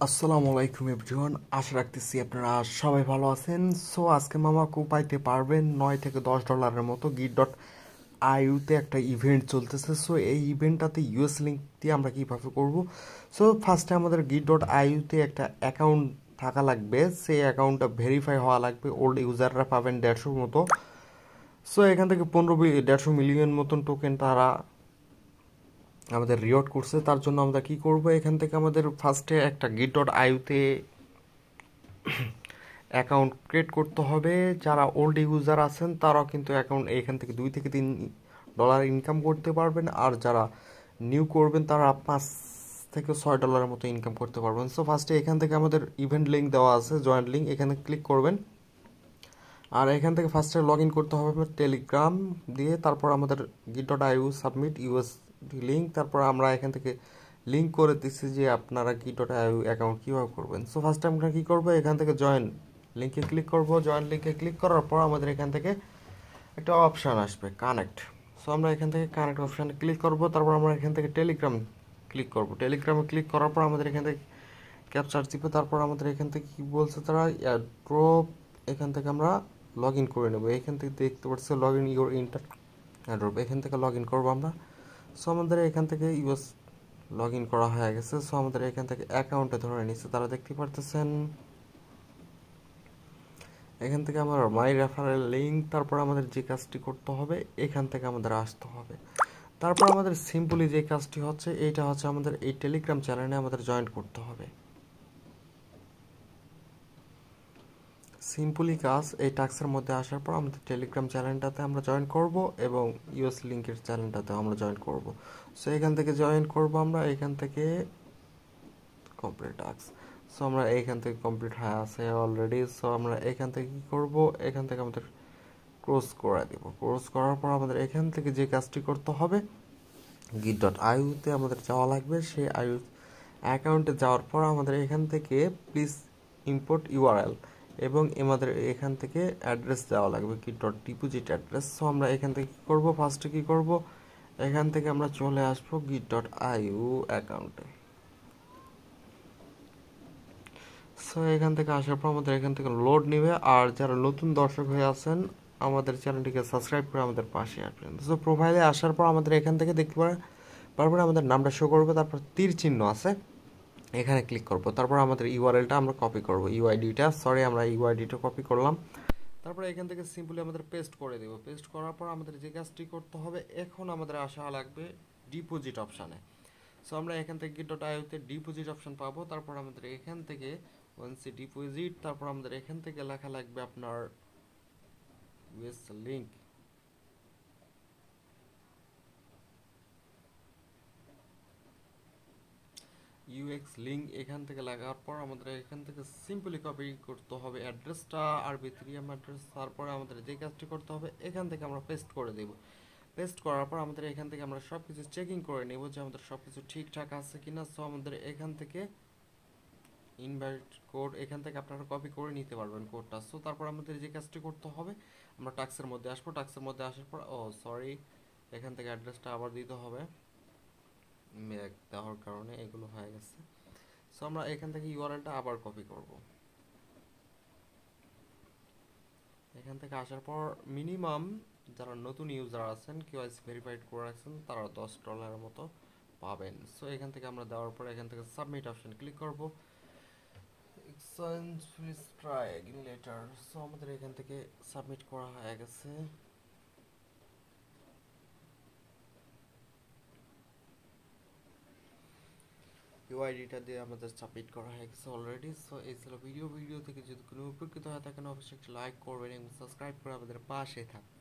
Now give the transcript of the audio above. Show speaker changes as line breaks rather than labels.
আসসালামু আলাইকুম এভরিওয়ান, আশা রাখতেছি আপনারা সবাই ভালো আছেন। সো আজকে মামাকু পাইতে পারবেন $9 থেকে $10 মতো git.io-তে একটা ইভেন্ট চলতেছে। সো এই ইভেন্টটাতে ইউএস লিঙ্ক দিয়ে আমরা কীভাবে করব। সো ফার্স্টে আমাদের git.io-তে একটা অ্যাকাউন্ট থাকা লাগবে, সেই অ্যাকাউন্টটা ভেরিফাই হওয়া লাগবে। ওল্ড ইউজাররা পাবেন 150 মতো। সো এখান থেকে 150 মিলিয়ন মতন টোকেন তারা আমাদের রিওয়ার্ড করছে। তার জন্য আমরা কি করব, এখান থেকে আমাদের ফার্স্টে একটা git.io-তে অ্যাকাউন্ট ক্রিয়েট করতে হবে। যারা ওল্ড ইউজার আছেন তারাও কিন্তু অ্যাকাউন্ট এখান থেকে $2 থেকে $3 ইনকাম করতে পারবেন, আর যারা নিউ করবেন তারা $5 থেকে $6 মতো ইনকাম করতে পারবেন। সো ফার্স্টে এখান থেকে আমাদের ইভেন্ট লিঙ্ক দেওয়া আছে, জয়েন্ট লিঙ্ক, এখানে ক্লিক করবেন। আর এখান থেকে ফার্স্টে লগ ইন করতে হবে টেলিগ্রাম দিয়ে। তারপর আমাদের git.io সাবমিট ইউএসডি লিঙ্ক। তারপর আমরা এখান থেকে লিঙ্ক করে দিচ্ছি যে আপনারা git.io অ্যাকাউন্ট কীভাবে করবেন। সো ফার্স্টে আমরা কী করবো, এখান থেকে জয়েন লিঙ্কে ক্লিক করব। জয়েন লিঙ্কে ক্লিক করার পর আমাদের এখান থেকে একটা অপশান আসবে কানেক্ট। সো আমরা এখান থেকে কানেক্ট অপশানে ক্লিক করব। তারপর আমরা এখান থেকে টেলিগ্রাম ক্লিক করব। টেলিগ্রামে ক্লিক করার পর আমাদের এখান থেকে ক্যাপচার দিবে। তারপর আমাদের এখান থেকে কী বলছে তারা, এয়ারড্রপ, এখান থেকে আমরা লগ ইন করে নেবো। এখান থেকে দেখতে পাচ্ছি log in your inter airdrop, এখান থেকে লগ ইন করবো আমরা। সো আমাদের এখান থেকে ইউএস লগ ইন করা হয়ে গেছে। সো আমাদের এখান থেকে অ্যাকাউন্টে ধরে নিচ্ছে, তারা দেখতে পারতেছেন। এখান থেকে আমার মাই রেফারেল লিঙ্ক। তারপর আমাদের যে কাজটি করতে হবে, এখান থেকে আমাদের আসতে হবে। তারপর আমাদের সিম্পলি যে কাজটি হচ্ছে, এইটা হচ্ছে আমাদের এই টেলিগ্রাম চ্যানেলে আমাদের জয়েন করতে হবে। সিম্পলি কাজ, এই টাস্কের মধ্যে আসার পর আমাদের টেলিগ্রাম চ্যানেলটাতে আমরা জয়েন করব এবং ইউএস লিঙ্কের চ্যানেলটাতে আমরা জয়েন করব। সো এখান থেকে জয়েন করব আমরা, এখান থেকে কমপ্লিট টাস্ক। সো আমরা এইখান থেকে কমপ্লিট হয়ে আছে অলরেডি। সো আমরা এখান থেকে কী করব, এখান থেকে আমাদের ক্লোজ করে দেব। ক্লোজ করার পর আমাদের এখান থেকে যে কাজটি করতে হবে, git.io-তে আমাদের যাওয়া লাগবে। সেই আইও অ্যাকাউন্টে যাওয়ার পর আমাদের এখান থেকে প্লিজ ইম্পোর্ট ইউআরএল এবং আমাদের এখান থেকে অ্যাড্রেস দেওয়া লাগবে, git.deposit অ্যাড্রেস। সো আমরা এখান থেকে কী করবো, ফার্স্টে কী করব, এখান থেকে আমরা চলে আসবো git.io অ্যাকাউন্টে। সো এখান থেকে আসার পর আমাদের এখান থেকে লোড নেবে। আর যারা নতুন দর্শক হয়ে আছেন, আমাদের চ্যানেলটিকে সাবস্ক্রাইব করে আমাদের পাশে আসবেন। সো প্রোফাইলে আসার পর আমাদের এখান থেকে দেখতে পারবেন আমাদের নামটা শো করবে, তারপর তীর চিহ্ন আছে, এখানে ক্লিক করব। তারপর আমাদের ইউআরএলটা আমরা কপি করব, আমরা ইউআইডিটা কপি করলাম। তারপরে এখান থেকে সিম্পলি আমাদের পেস্ট করে দেব। পেস্ট করার পর আমাদের যে কাজটি করতে হবে, এখন আমাদের আসা লাগবে ডিপোজিট অপশানে। সো আমরা এখান থেকে git.io-তে ডিপোজিট অপশন পাবো। তারপর আমাদের এখান থেকে ওয়ানসি ডিপোজিট, তারপর আমাদের এখান থেকে লেখা লাগবে আপনার ইউএস লিঙ্ক। ইউএক্স লিঙ্ক এখান থেকে লাগার পর আমাদের এখান থেকে সিম্পলি কপি করতে হবে অ্যাড্রেসটা, আরবি3 অ্যাড্রেস। তারপরে আমাদের যে কাজটি করতে হবে, এখান থেকে আমরা পেস্ট করে দেব। পেস্ট করার পর আমাদের এখান থেকে আমরা সব কিছু চেকিং করে নেব যে আমাদের সব কিছু ঠিকঠাক আছে কিনা। সো আমাদের এখান থেকে ইনভাইট কোড, এখান থেকে আপনারা কপি করে নিতে পারবেন কোডটা। সো তারপর আমাদের যে কাজটি করতে হবে, আমরা টাস্কের মধ্যে আসবো। টাস্কের মধ্যে আসার পর সরি, এখান থেকে অ্যাড্রেসটা আবার দিতে হবে, মেক দেওয়ার কারণে এগুলো হয়ে গেছে। সো আমরা এখান থেকে ইউআরএলটা আবার কপি করব। এখান থেকে আসার পর মিনিমাম যারা নতুন ইউজার আছেন, কেওয়াইসি ভেরিফাইড করে রাখছেন, তারা $10 মতো পাবেন। সো এখান থেকে আমরা দেওয়ার পর এখান থেকে সাবমিট অপশন ক্লিক করব। Exchange please try again later. So আমাদের এখান থেকে সাবমিট করা হয়ে গেছে। ইউআইডিটা দিয়ে আমাদের সাবমিট করা হয়ে গেছে অলরেডি। সো এই ছিল ভিডিও থেকে যদি কোনো উপকৃত হয়ে থাকেন, অবশ্যই একটা লাইক করবেন এবং সাবস্ক্রাইব করে আমাদের পাশে থাকবেন।